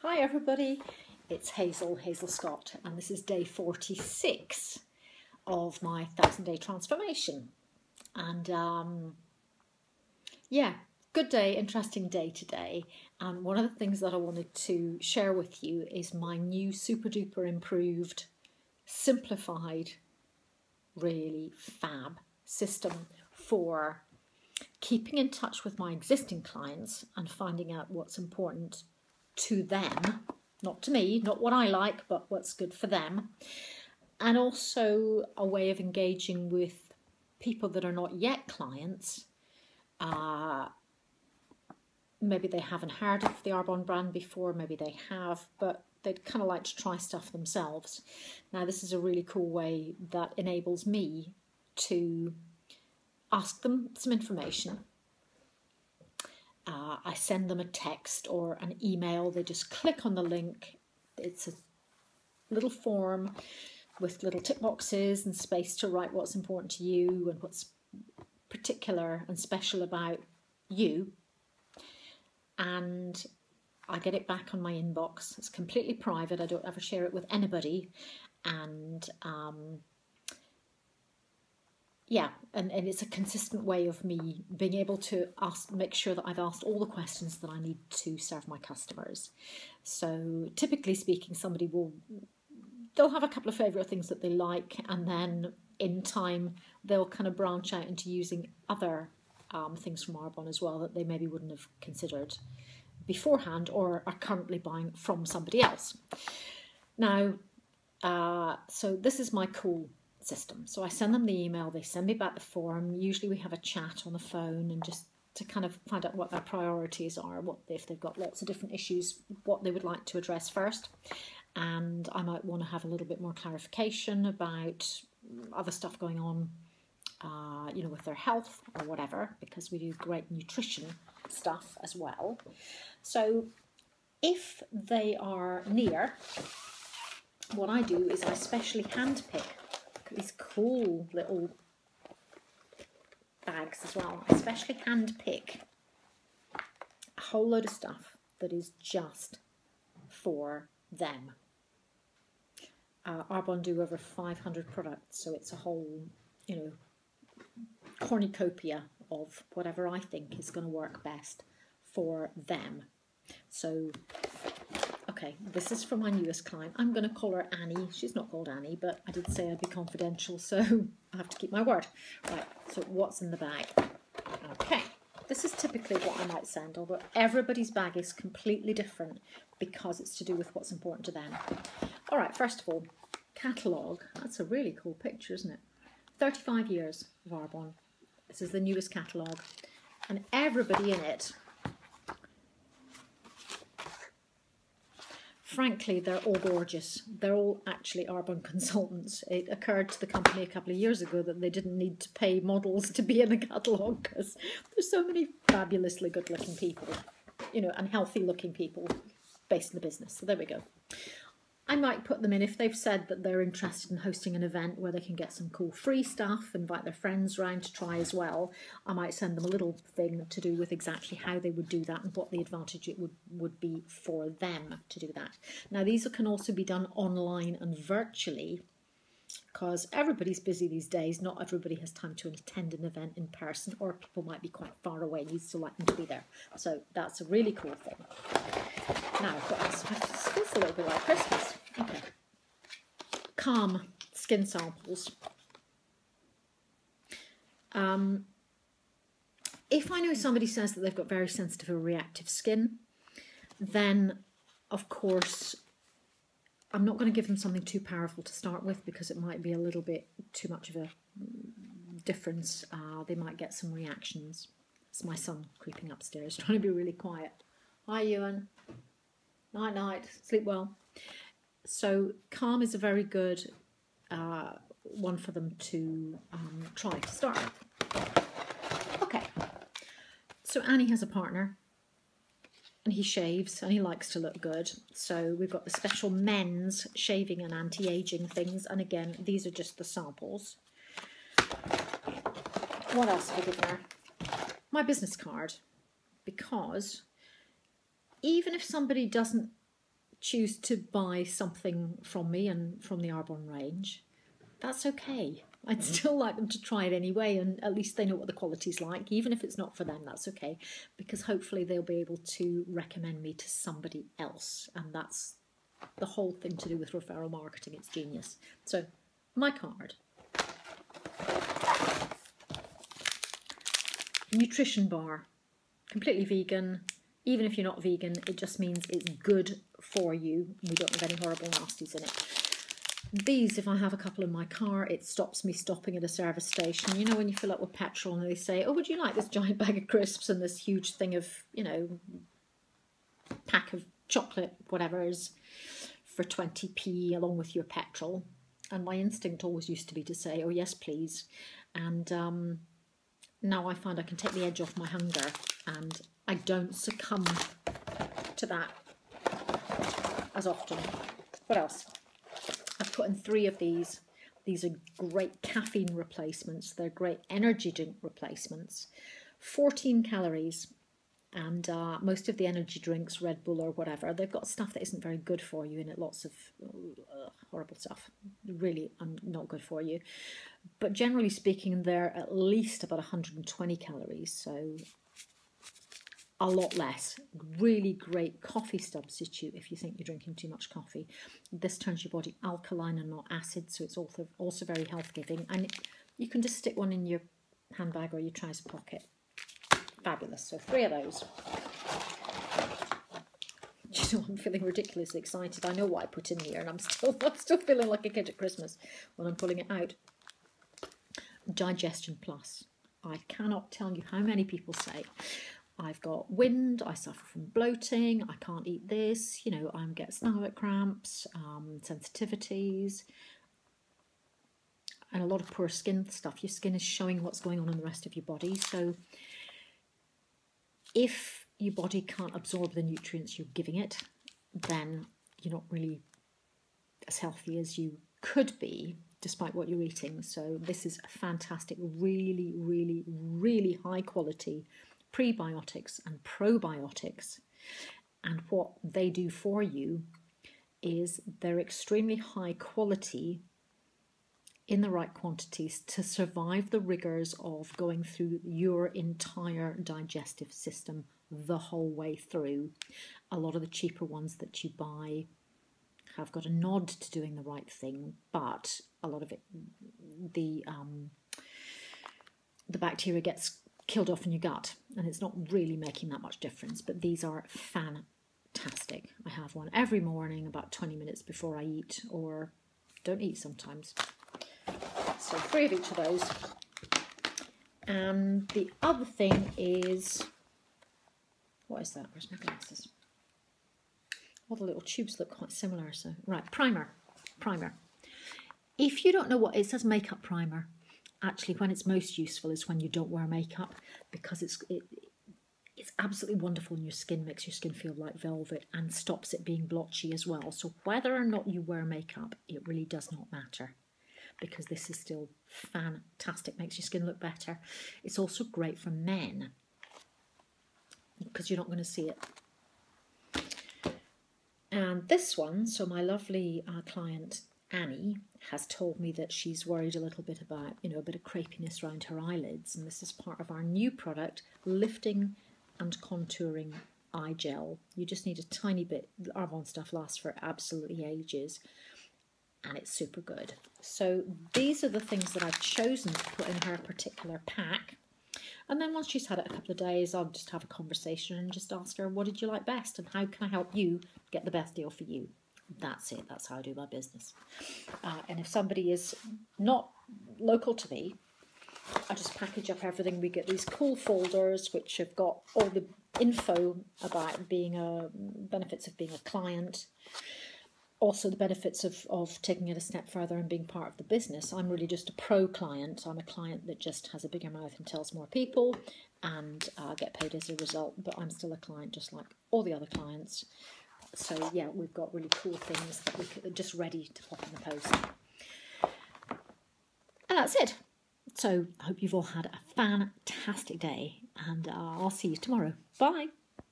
Hi everybody, it's Hazel Scott, and this is day 46 of my 1000-day transformation. And yeah, good day, interesting day today. And one of the things that I wanted to share with you is my new super duper improved, simplified, really fab system for keeping in touch with my existing clients and finding out what's important to them, not to me, not what I like, but what's good for them. And also a way of engaging with people that are not yet clients. Maybe they haven't heard of the Arbonne brand before, maybe they have, but they'd kind of like to try stuff themselves. Now, this is a really cool way that enables me to ask them some information. I send them a text or an email. They just click on the link. It's a little form with little tick boxes and space to write what's important to you and what's particular and special about you. And I get it back on my inbox. It's completely private. I don't ever share it with anybody. And yeah, and it's a consistent way of me being able to make sure that I've asked all the questions that I need to serve my customers. So typically speaking, they'll have a couple of favourite things that they like, and then in time they'll kind of branch out into using other things from Arbonne as well that they maybe wouldn't have considered beforehand or are currently buying from somebody else. Now, so this is my cool system. So I send them the email, they send me back the form. Usually we have a chat on the phone and just to kind of find out what their priorities are, what if they've got lots of different issues, what they would like to address first. And I might want to have a little bit more clarification about other stuff going on, with their health or whatever, because we do great nutrition stuff as well. So if they are near, what I do is I specially handpick these cool little bags as well. I especially handpick a whole load of stuff that is just for them. Arbonne do over 500 products, so it's a whole, cornucopia of whatever I think is going to work best for them. So okay, this is for my newest client. I'm going to call her Annie. She's not called Annie, but I did say I'd be confidential, so I have to keep my word. Right, so what's in the bag? Okay, this is typically what I might send, although everybody's bag is completely different because it's to do with what's important to them. All right, first of all, catalogue. That's a really cool picture, isn't it? 35 years of Arbonne. This is the newest catalogue, and everybody in it, frankly, they're all gorgeous. They're all actually Arbonne consultants. It occurred to the company a couple of years ago that they didn't need to pay models to be in the catalogue because there's so many fabulously good-looking people, and healthy-looking people based in the business. So there we go. I might put them in if they've said that they're interested in hosting an event where they can get some cool free stuff, invite their friends round to try as well. I might send them a little thing to do with exactly how they would do that and what the advantage it would be for them to do that. Now, these can also be done online and virtually because everybody's busy these days. Not everybody has time to attend an event in person, or people might be quite far away and you'd still like them to be there. So that's a really cool thing. Now, what else? It feels a little bit like Christmas. Okay. Calm skin samples. If I know somebody says that they've got very sensitive or reactive skin, then of course I'm not going to give them something too powerful to start with because it might be a little bit too much of a difference. They might get some reactions. It's my son creeping upstairs trying to be really quiet. Hi, Ewan. Night, night. Sleep well. So calm is a very good one for them to try to start with. Okay. So Annie has a partner and he shaves and he likes to look good. So we've got the special men's shaving and anti-aging things. And again, these are just the samples. What else have I given her? My business card. Because even if somebody doesn't choose to buy something from me and from the Arbonne range, that's okay. I'd still like them to try it anyway, and at least they know what the quality's like. Even if it's not for them, that's okay, because hopefully they'll be able to recommend me to somebody else, and that's the whole thing to do with referral marketing. It's genius. So, my card. Nutrition bar. Completely vegan. Even if you're not vegan, it just means it's good for you. We don't have any horrible nasties in it. These, if I have a couple in my car, it stops me stopping at a service station. You know, when you fill up with petrol and they say, oh, would you like this giant bag of crisps and this huge thing of, you know, pack of chocolate, whatever's, for 20p along with your petrol? And my instinct always used to be to say, oh, yes, please. And now I find I can take the edge off my hunger and I don't succumb to that as often. What else? I've put in 3 of these. These are great caffeine replacements. They're great energy drink replacements. 14 calories. And most of the energy drinks, Red Bull or whatever, they've got stuff that isn't very good for you in it. Lots of horrible stuff. Really not good for you. But generally speaking, they're at least about 120 calories. So a lot less. Really great coffee substitute if you think you're drinking too much coffee. This turns your body alkaline and not acid, so it's also very health giving. And you can just stick one in your handbag or your trouser pocket. Fabulous. So 3 of those. You know, I'm feeling ridiculously excited. I know what I put in here, and I'm still feeling like a kid at Christmas when I'm pulling it out. Digestion Plus. I cannot tell you how many people say, I've got wind, I suffer from bloating, I can't eat this, you know, I get stomach cramps, sensitivities, and a lot of poor skin stuff. Your skin is showing what's going on in the rest of your body. So if your body can't absorb the nutrients you're giving it, then you're not really as healthy as you could be, despite what you're eating. So this is fantastic, really, really, really high quality prebiotics and probiotics, and what they do for you is they're extremely high quality in the right quantities to survive the rigors of going through your entire digestive system the whole way through. A lot of the cheaper ones that you buy have got a nod to doing the right thing, but a lot of it, the bacteria gets killed off in your gut, and it's not really making that much difference. But these are fantastic. I have one every morning about 20 minutes before I eat, or don't eat sometimes. So 3 of each of those. And the other thing is, what is that? Where's my glasses? All the little tubes look quite similar. So right, primer. If you don't know what it says, makeup primer. Actually, when it's most useful is when you don't wear makeup, because it's absolutely wonderful in your skin, makes your skin feel like velvet and stops it being blotchy as well. So whether or not you wear makeup, it really does not matter, because this is still fantastic, makes your skin look better. It's also great for men, because you're not going to see it. And this one, so my lovely client Annie has told me that she's worried a little bit about, you know, a bit of crepiness around her eyelids, and this is part of our new product, Lifting and Contouring Eye Gel. You just need a tiny bit. The Arbonne stuff lasts for absolutely ages, and it's super good. So these are the things that I've chosen to put in her particular pack. And then once she's had it a couple of days, I'll just have a conversation and just ask her, what did you like best, and how can I help you get the best deal for you? That's it. That's how I do my business. And if somebody is not local to me, I just package up everything. We get these cool folders which have got all the info about being benefits of being a client, also the benefits of taking it a step further and being part of the business. I'm really just a pro client. I'm a client that just has a bigger mouth and tells more people, and get paid as a result. But I'm still a client just like all the other clients. So yeah, we've got really cool things that we're just ready to pop in the post. And that's it. So I hope you've all had a fantastic day, and I'll see you tomorrow. Bye.